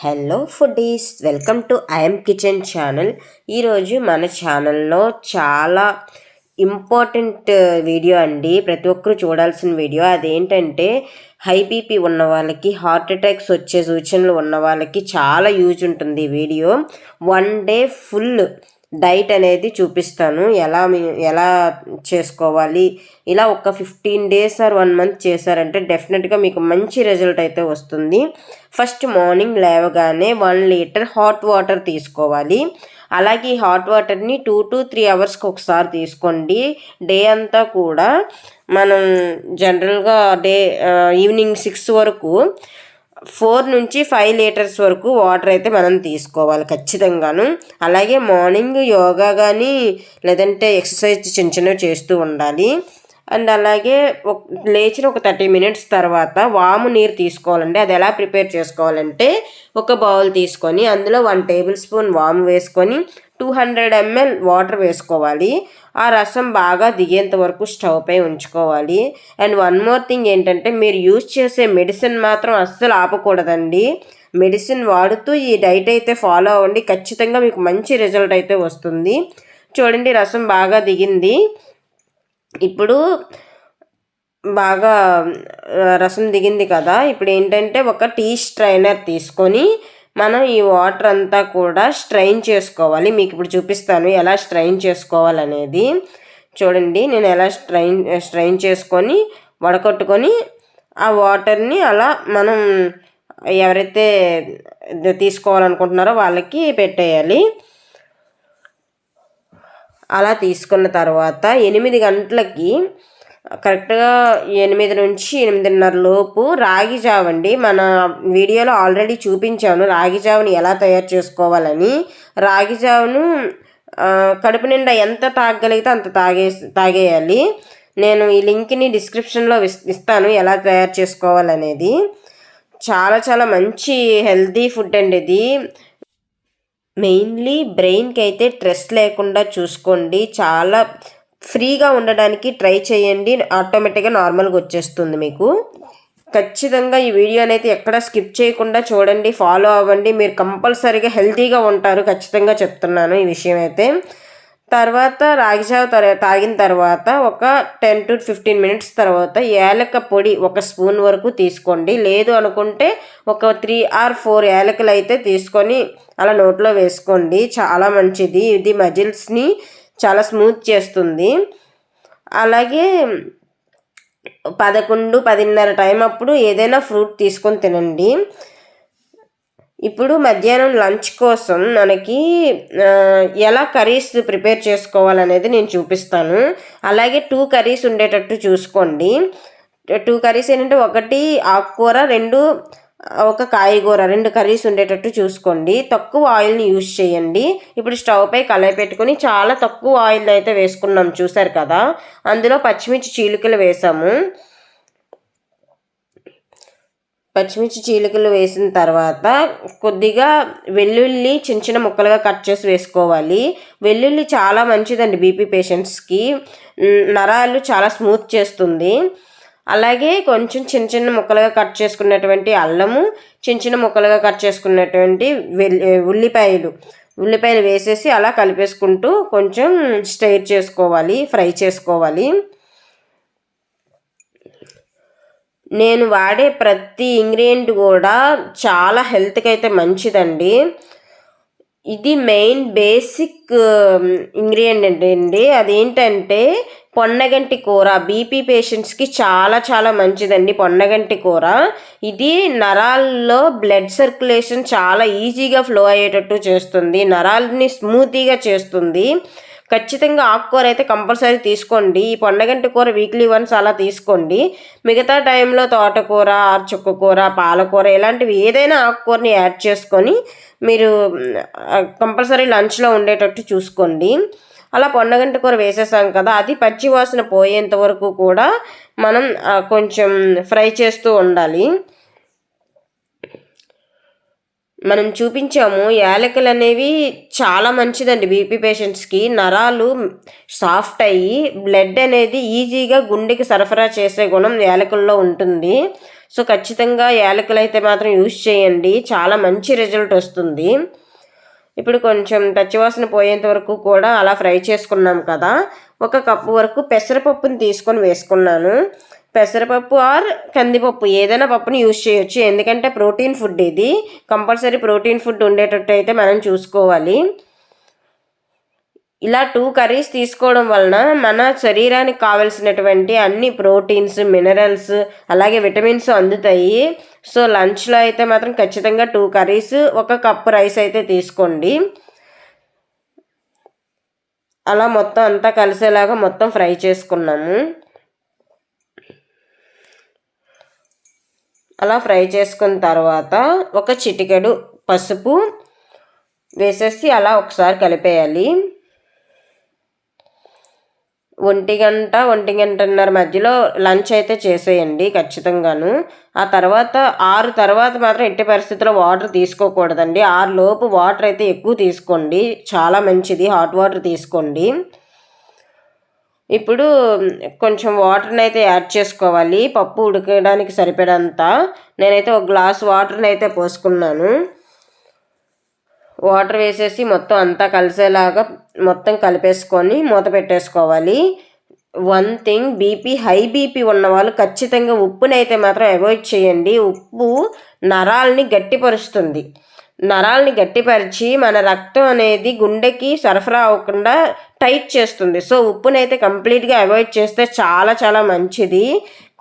Hello foodies, welcome to I'm kitchen channel. ఈరోజు మన ఛానల్లో చాలా ఇంపార్టెంట్ వీడియో అండి, ప్రతి ఒక్కరు చూడాల్సిన వీడియో. అదేంటంటే హై బీపీ ఉన్న వాళ్ళకి, హార్ట్ అటాక్స్ వచ్చే సూచనలు ఉన్న వాళ్ళకి చాలా యూజ్ ఉంటుంది ఈ వీడియో. 1 డే ఫుల్ డైట్ అనేది చూపిస్తాను, ఎలా చేసుకోవాలి. ఇలా ఒక 15 days ఆర్ 1 month చేశారంటే డెఫినెట్గా మీకు మంచి రిజల్ట్ అయితే వస్తుంది. ఫస్ట్ మార్నింగ్ లేవగానే 1 liter హాట్ వాటర్ తీసుకోవాలి. అలాగే ఈ హాట్ వాటర్ని 2 to 3 hours ఒకసారి తీసుకోండి. డే అంతా కూడా మనం జనరల్గా ఈవినింగ్ 6 వరకు 4 నుంచి 5 liters వరకు వాటర్ అయితే మనం తీసుకోవాలి ఖచ్చితంగాను. అలాగే మార్నింగ్ యోగా కానీ లేదంటే ఎక్సర్సైజ్ చిన్నవి చేస్తూ ఉండాలి. అండ్ అలాగే లేచిన ఒక 30 minutes తర్వాత వాము నీరు తీసుకోవాలండి. అది ఎలా ప్రిపేర్ చేసుకోవాలంటే, ఒక బౌల్ తీసుకొని అందులో 1 tablespoon వాము వేసుకొని 200 ml వాటర్ వేసుకోవాలి. ఆ రసం బాగా దిగేంత వరకు స్టవ్ పై ఉంచుకోవాలి. అండ్ వన్ మోర్ థింగ్ ఏంటంటే, మీరు యూజ్ చేసే మెడిసిన్ మాత్రం అస్సలు ఆపకూడదండి. మెడిసిన్ వాడుతూ ఈ డైట్ అయితే ఫాలో అవ్వండి, ఖచ్చితంగా మీకు మంచి రిజల్ట్ అయితే వస్తుంది. చూడండి, రసం బాగా దిగింది. ఇప్పుడు బాగా రసం దిగింది కదా, ఇప్పుడు ఏంటంటే ఒక టీ స్ట్రైనర్ తీసుకొని మనం ఈ వాటర్ అంతా కూడా స్ట్రైన్ చేసుకోవాలి. మీకు ఇప్పుడు చూపిస్తాను ఎలా స్ట్రైన్ చేసుకోవాలనేది. చూడండి, నేను ఎలా స్ట్రైన్ చేసుకొని వడకట్టుకొని ఆ వాటర్ని అలా మనం ఎవరైతే తీసుకోవాలనుకుంటున్నారో వాళ్ళకి పెట్టేయాలి. అలా తీసుకున్న తర్వాత 8 గంటలకి కరెక్ట్గా 8 నుంచి 8:30 లోపు రాగి జావండి. మన వీడియోలో ఆల్రెడీ చూపించాను రాగి జావని ఎలా తయారు చేసుకోవాలని. రాగి జావను కడుపు నిండా ఎంత తాగగలిగితే అంత తాగేయాలి. నేను ఈ లింక్ని డిస్క్రిప్షన్లో ఇస్తాను ఎలా తయారు చేసుకోవాలనేది. చాలా చాలా మంచి హెల్తీ ఫుడ్ అండి ఇది. మెయిన్లీ బ్రెయిన్కి అయితే స్ట్రెస్ లేకుండా చూసుకోండి. చాలా ఫ్రీగా ఉండడానికి ట్రై చేయండి, ఆటోమేటిక్గా నార్మల్గా వచ్చేస్తుంది మీకు. ఖచ్చితంగా ఈ వీడియోని అయితే ఎక్కడ స్కిప్ చేయకుండా చూడండి, ఫాలో అవ్వండి. మీరు కంపల్సరీగా హెల్తీగా ఉంటారు, ఖచ్చితంగా చెప్తున్నాను ఈ విషయం అయితే. తర్వాత రాగి జావ తాగిన తర్వాత ఒక 10 to 15 minutes తర్వాత యాలక పొడి 1 spoon వరకు తీసుకోండి. లేదు అనుకుంటే ఒక 3 or 4 యాలకులు అయితే తీసుకొని అలా నోట్లో వేసుకోండి. చాలా మంచిది, ఇది మజిల్స్ని చాలా స్మూత్ చేస్తుంది. అలాగే 11-10:30 టైం అప్పుడు ఏదైనా ఫ్రూట్ తీసుకొని తినండి. ఇప్పుడు మధ్యాహ్నం లంచ్ కోసం మనకి ఎలా కర్రీస్ ప్రిపేర్ చేసుకోవాలనేది నేను చూపిస్తాను. అలాగే 2 curries ఉండేటట్టు చూసుకోండి. 2 curries ఏంటంటే, 1 ఆకుకూర, 2 ఒక కాయగూర, 2 curries ఉండేటట్టు చూసుకోండి. తక్కువ ఆయిల్ని యూజ్ చేయండి. ఇప్పుడు స్టవ్ పై కళాయి పెట్టుకొని చాలా తక్కువ ఆయిల్ అయితే వేసుకున్నాం, చూసారు కదా. అందులో పచ్చిమిర్చి చీలికలు వేసాము. పచ్చిమిర్చి చీలికలు వేసిన తర్వాత కొద్దిగా వెల్లుల్లి చిన్న చిన్న ముక్కలుగా కట్ చేసి వేసుకోవాలి. వెల్లుల్లి చాలా మంచిదండి బీపీ పేషెంట్స్కి, నరాలు చాలా స్మూత్ చేస్తుంది. అలాగే కొంచెం చిన్న చిన్న ముక్కలుగా కట్ చేసుకున్నటువంటి అల్లము, చిన్న చిన్న ముక్కలుగా కట్ చేసుకున్నటువంటి ఉల్లిపాయలు వేసేసి అలా కలిపేసుకుంటూ కొంచెం స్టైర్ చేసుకోవాలి, ఫ్రై చేసుకోవాలి. నేను వాడే ప్రతి ఇంగ్రీడియంట్ కూడా చాలా హెల్త్కి అయితే మంచిదండి. ఇది మెయిన్ బేసిక్ ఇంగ్రీడియంట్ అండి. అదేంటంటే పొన్నగంటి కూర. బీపీ పేషెంట్స్కి చాలా చాలా మంచిదండి పొన్నగంటి కూర. ఇది నరాల్లో బ్లడ్ సర్క్యులేషన్ చాలా ఈజీగా ఫ్లో అయ్యేటట్టు చేస్తుంది, నరాలని స్మూతీగా చేస్తుంది. ఖచ్చితంగా ఆకుకూర అయితే కంపల్సరీ తీసుకోండి. ఈ పొన్నగంటి కూర వీక్లీ వన్స్ అలా తీసుకోండి. మిగతా టైంలో తోటకూర, చుక్కకూర, పాలకూర ఇలాంటివి ఏదైనా ఆకుకూరని యాడ్ చేసుకొని మీరు కంపల్సరీ లంచ్లో ఉండేటట్టు చూసుకోండి. అలా పొన్నగంటి కూర వేసేసాం కదా, అది పచ్చి వాసన పోయేంత వరకు కూడా మనం కొంచెం ఫ్రై చేస్తూ ఉండాలి. మనం చూపించాము. యాలకులు అనేవి చాలా మంచిదండి బీపీ పేషెంట్స్కి. నరాలు సాఫ్ట్ అయ్యి బ్లడ్ అనేది ఈజీగా గుండెకి సరఫరా చేసే గుణం యాలకుల్లో ఉంటుంది. సో ఖచ్చితంగా యాలకులు అయితే మాత్రం యూజ్ చేయండి, చాలా మంచి రిజల్ట్ వస్తుంది. ఇప్పుడు కొంచెం పచ్చివాసన పోయేంత వరకు కూడా అలా ఫ్రై చేసుకున్నాం కదా. 1 కప్పు వరకు పెసరపప్పుని తీసుకొని వేసుకున్నాను. పెసరపప్పు ఆర్ కందిపప్పు ఏదైనా పప్పుని యూజ్ చేయొచ్చు, ఎందుకంటే ప్రోటీన్ ఫుడ్ ఇది. కంపల్సరీ ప్రోటీన్ ఫుడ్ ఉండేటట్టు అయితే మనం చూసుకోవాలి. ఇలా 2 కర్రీస్ తీసుకోవడం వలన మన శరీరానికి కావలసినటువంటి అన్ని ప్రోటీన్స్, మినరల్స్, అలాగే విటమిన్స్ అందుతాయి. సో లంచ్లో అయితే మాత్రం ఖచ్చితంగా 2 కర్రీస్, 1 కప్పు రైస్ అయితే తీసుకోండి. అలా మొత్తం అంతా కలిసేలాగా మొత్తం ఫ్రై చేసుకున్నాము. అలా ఫ్రై చేసుకున్న తర్వాత 1 చిటికెడు పసుపు వేసేసి అలా ఒకసారి కలిపేయాలి. 1 గంట 1 గంటన్నర మధ్యలో లంచ్ అయితే చేసేయండి ఖచ్చితంగాను. ఆ తర్వాత 6 తర్వాత మాత్రం ఎట్టి పరిస్థితుల్లో వాటర్ తీసుకోకూడదండి. 6 లోపు వాటర్ అయితే ఎక్కువ తీసుకోండి, చాలా మంచిది. హాట్ వాటర్ తీసుకోండి. ఇప్పుడు కొంచెం వాటర్ని అయితే యాడ్ చేసుకోవాలి, పప్పు ఉడకడానికి సరిపడంత. నేనైతే 1 గ్లాస్ వాటర్ని అయితే పోసుకున్నాను. వాటర్ వేసేసి మొత్తం అంతా కలిసేలాగా మొత్తం కలిపేసుకొని మూత పెట్టేసుకోవాలి. 1 థింగ్, హై బీపీ ఉన్న వాళ్ళు ఖచ్చితంగా ఉప్పునైతే మాత్రం అవాయిడ్ చేయండి. ఉప్పు నరాల్ని గట్టిపరుస్తుంది. నరాల్ని గట్టిపరిచి మన రక్తం అనేది గుండెకి సరఫరా అవ్వకుండా టైట్ చేస్తుంది. సో ఉప్పునైతే కంప్లీట్గా అవాయిడ్ చేస్తే చాలా చాలా మంచిది.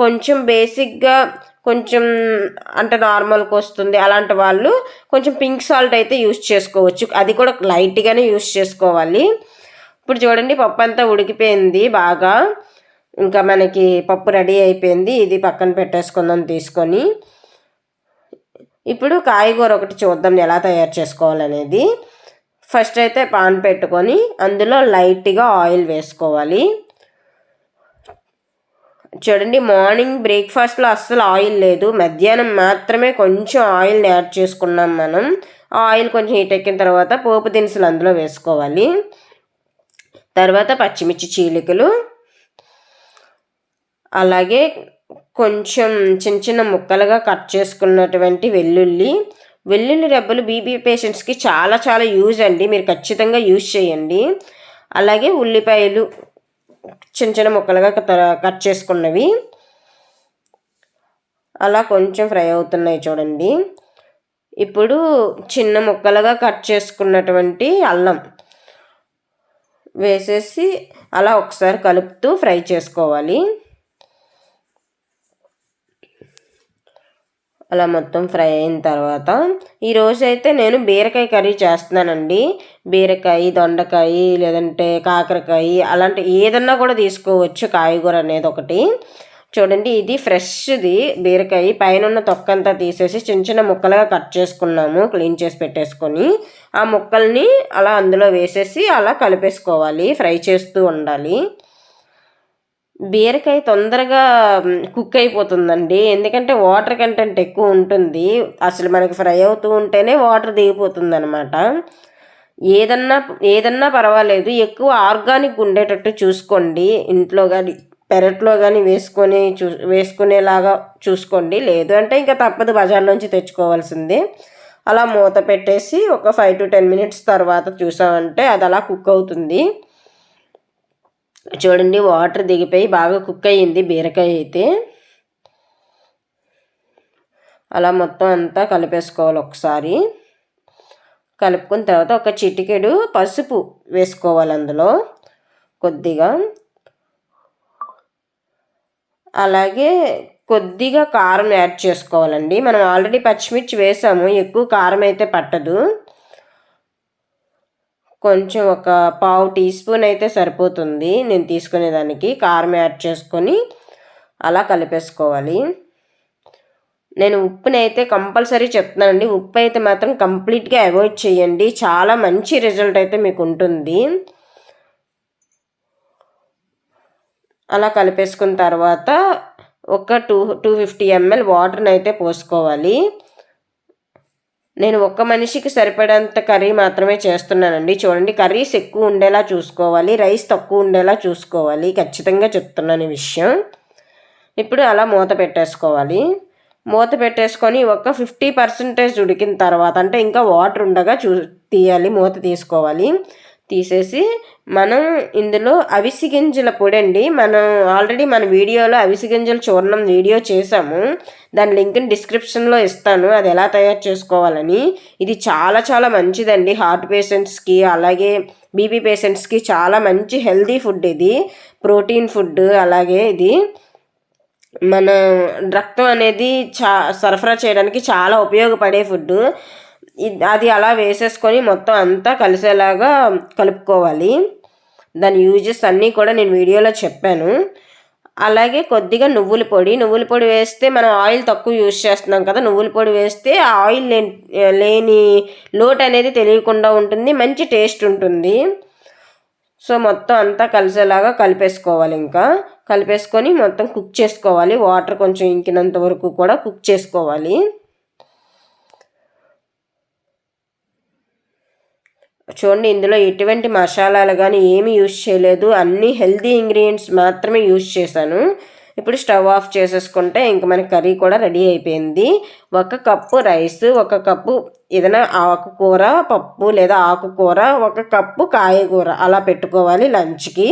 కొంచెం బేసిక్గా కొంచెం అంటే నార్మల్కి వస్తుంది అలాంటి వాళ్ళు కొంచెం పింక్ సాల్ట్ అయితే యూస్ చేసుకోవచ్చు, అది కూడా లైట్గానే యూస్ చేసుకోవాలి. ఇప్పుడు చూడండి పప్పు అంతా ఉడికిపోయింది బాగా, ఇంకా మనకి పప్పు రెడీ అయిపోయింది. ఇది పక్కన పెట్టేసుకుందాం తీసుకొని. ఇప్పుడు కాయగూర ఒకటి చూద్దాం ఎలా తయారు చేసుకోవాలనేది. ఫస్ట్ అయితే పాన్ పెట్టుకొని అందులో లైట్గా ఆయిల్ వేసుకోవాలి. చూడండి మార్నింగ్ బ్రేక్ఫాస్ట్లో అస్సలు ఆయిల్ లేదు, మధ్యాహ్నం మాత్రమే కొంచెం ఆయిల్ని యాడ్ చేసుకున్నాం మనం. ఆయిల్ కొంచెం హీట్ ఎక్కిన తర్వాత పోపు దినుసులు అందులో వేసుకోవాలి. తర్వాత పచ్చిమిర్చి చీలికలు, అలాగే కొంచెం చిన్న చిన్న ముక్కలుగా కట్ చేసుకున్నటువంటి వెల్లుల్లి రెబ్బలు బీపీ పేషెంట్స్కి చాలా చాలా యూజ్ అండి, మీరు ఖచ్చితంగా యూజ్ చేయండి. అలాగే ఉల్లిపాయలు చిన్న చిన్న ముక్కలుగా కట్ చేసుకున్నవి అలా కొంచెం ఫ్రై అవుతున్నాయి చూడండి. ఇప్పుడు చిన్న ముక్కలుగా కట్ చేసుకున్నటువంటి అల్లం వేసేసి అలా ఒకసారి కలుపుతూ ఫ్రై చేసుకోవాలి. అలా మొత్తం ఫ్రై అయిన తర్వాత ఈరోజు అయితే నేను బీరకాయ కర్రీ చేస్తున్నానండి. బీరకాయ, దొండకాయ, లేదంటే కాకరకాయ, అలాంటి ఏదన్నా కూడా తీసుకోవచ్చు, కాయగూర అనేది ఒకటి. చూడండి ఇది ఫ్రెష్ది బీరకాయ, పైన ఉన్న తొక్కంతా తీసేసి చిన్న చిన్న ముక్కలుగా కట్ చేసుకున్నాము, క్లీన్ చేసి పెట్టేసుకొని ఆ ముక్కల్ని అలా అందులో వేసేసి అలా కలిపేసుకోవాలి, ఫ్రై చేస్తూ ఉండాలి. బీరకాయ తొందరగా కుక్ అయిపోతుందండి, ఎందుకంటే వాటర్ కంటెంట్ ఎక్కువ ఉంటుంది. అసలు మనకి ఫ్రై అవుతూ ఉంటేనే వాటర్ దిగిపోతుంది అనమాట. ఏదన్నా పర్వాలేదు, ఎక్కువ ఆర్గానిక్ ఉండేటట్టు చూసుకోండి. ఇంట్లో కానీ పెరట్లో కానీ వేసుకునేలాగా చూసుకోండి, లేదు అంటే ఇంకా తప్పదు, బజార్లోంచి తెచ్చుకోవాల్సిందే. అలా మూత పెట్టేసి ఒక 5 to 10 minutes తర్వాత చూసామంటే అది అలా కుక్ అవుతుంది. చూడండి వాటర్ దిగిపోయి బాగా కుక్ అయ్యింది బీరకాయ అయితే. అలా మొత్తం అంతా కలిపేసుకోవాలి ఒకసారి. కలుపుకున్న తర్వాత 1 చిటికెడు పసుపు వేసుకోవాలి అందులో కొద్దిగా. అలాగే కొద్దిగా కారం యాడ్ చేసుకోవాలండి. మనం ఆల్రెడీ పచ్చిమిర్చి వేసాము, ఎక్కువ కారం అయితే పట్టదు. కొంచెం ఒక 1/2 టీ స్పూన్ అయితే సరిపోతుంది నేను తీసుకునేదానికి. కారం యాడ్ చేసుకొని అలా కలిపేసుకోవాలి. నేను ఉప్పుని అయితే కంపల్సరీ చెప్తున్నానండి, ఉప్పు అయితే మాత్రం కంప్లీట్గా అవాయిడ్ చేయండి, చాలా మంచి రిజల్ట్ అయితే మీకు ఉంటుంది. అలా కలిపేసుకున్న తర్వాత ఒక 250 ml వాటర్ని అయితే పోసుకోవాలి. నేను ఒక్క మనిషికి సరిపడేంత కర్రీ మాత్రమే చేస్తున్నానండి. చూడండి, కర్రీస్ ఎక్కువ ఉండేలా చూసుకోవాలి, రైస్ తక్కువ ఉండేలా చూసుకోవాలి, ఖచ్చితంగా చెప్తున్నాను ఈ విషయం. ఇప్పుడు అలా మూత పెట్టేసుకోవాలి. మూత పెట్టేసుకొని ఒక 50% ఉడికిన తర్వాత, అంటే ఇంకా వాటర్ ఉండగా తీయాలి, మూత తీసుకోవాలి. తీసేసి మనం ఇందులో అవిసి గింజల పొడి అండి, మనం ఆల్రెడీ మన వీడియోలో అవిసి గింజల చూర్ణం వీడియో చేసాము, దాని లింక్ని డిస్క్రిప్షన్లో ఇస్తాను, అది ఎలా తయారు చేసుకోవాలని. ఇది చాలా చాలా మంచిదండి హార్ట్ పేషెంట్స్కి, అలాగే బీపీ పేషెంట్స్కి చాలా మంచి హెల్దీ ఫుడ్ ఇది, ప్రోటీన్ ఫుడ్. అలాగే ఇది మన రక్తం అనేది సరఫరా చేయడానికి చాలా ఉపయోగపడే ఫుడ్. అది అలా వేసేసుకొని మొత్తం అంతా కలిసేలాగా కలుపుకోవాలి. దాని యూజెస్ అన్నీ కూడా నేను వీడియోలో చెప్పాను. అలాగే కొద్దిగా నువ్వుల పొడి వేస్తే మనం ఆయిల్ తక్కువ యూజ్ చేస్తున్నాం కదా, నువ్వుల పొడి వేస్తే ఆ ఆయిల్ లేని లోటు అనేది తెలియకుండా ఉంటుంది, మంచి టేస్ట్ ఉంటుంది. సో మొత్తం అంతా కలిసేలాగా కలిపేసుకోవాలి. ఇంకా కలిపేసుకొని మొత్తం కుక్ చేసుకోవాలి, వాటర్ కొంచెం ఇంకినంత వరకు కూడా కుక్ చేసుకోవాలి. చూడండి, ఇందులో ఎటువంటి మసాలాలు కానీ ఏమీ యూజ్ చేయలేదు, అన్నీ హెల్దీ ఇంగ్రీడియంట్స్ మాత్రమే యూజ్ చేశాను. ఇప్పుడు స్టవ్ ఆఫ్ చేసేసుకుంటే ఇంక మన కర్రీ కూడా రెడీ అయిపోయింది. 1 కప్పు రైస్, 1 కప్పు ఏదైనా ఆకుకూర, పప్పు లేదా ఆకుకూర, 1 కప్పు కాయగూర అలా పెట్టుకోవాలి లంచ్కి.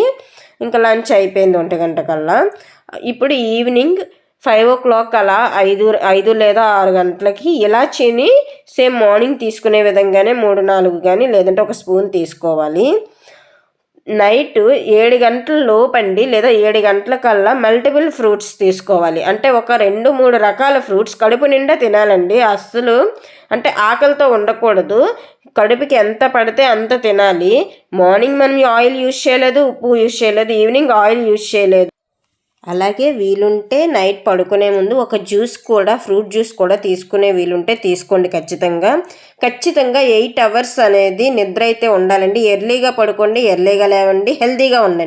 ఇంకా లంచ్ అయిపోయింది 1 గంట కల్లా. ఇప్పుడు ఈవినింగ్ 5 o'clock అలా 5 లేదా 6 గంటలకి ఇలాచీని సేమ్ మార్నింగ్ తీసుకునే విధంగానే 3-4 కానీ లేదంటే 1 స్పూన్ తీసుకోవాలి. నైట్ 7 గంటల లోపండి లేదా 7 గంటల కల్లా మల్టిపుల్ ఫ్రూట్స్ తీసుకోవాలి. అంటే ఒక 2-3 రకాల ఫ్రూట్స్ కడుపు నిండా తినాలండి. అస్సలు అంటే ఆకలితో ఉండకూడదు, కడుపుకి ఎంత పడితే అంత తినాలి. మార్నింగ్ మనం ఆయిల్ యూజ్ చేయలేదు, ఉప్పు యూజ్ చేయలేదు, ఈవినింగ్ ఆయిల్ యూజ్ చేయలేదు. అలాగే వీలుంటే నైట్ పడుకునే ముందు ఒక ఫ్రూట్ జ్యూస్ కూడా తీసుకునే వీలుంటే తీసుకోండి. ఖచ్చితంగా 8 hours అనేది నిద్ర అయితే ఉండాలండి. ఎర్లీగా పడుకోండి, ఎర్లీగా లేవండి, హెల్తీగా ఉండండి.